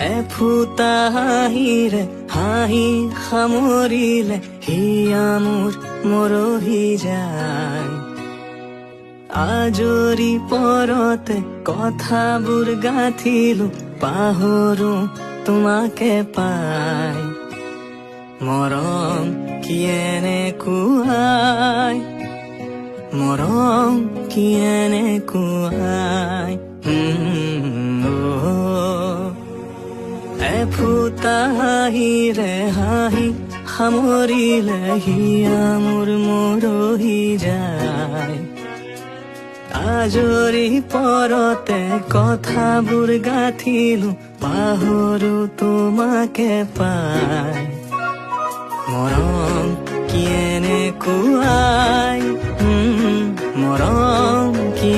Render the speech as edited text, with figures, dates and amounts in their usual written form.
এফুটা হাঁহিৰে হাঁহি সামৰিলে হিয়া মোৰ মৰহি যায়। আজৰি পৰতে কথাবোৰ গাঁঠিলো পাহৰো তোমাকে পাই। মৰম কি এনেকুৱাই, মৰম কি এনেকুৱাই। এফুটা হাঁহিৰে হাঁহি সামৰিলে হিয়া মোৰ মৰহি যায়। আজৰি পৰতে কথাবোৰ গাঁঠিলো পাহৰো তোমাকে পাই। মৰম কি এনেকুৱাই, মৰম কি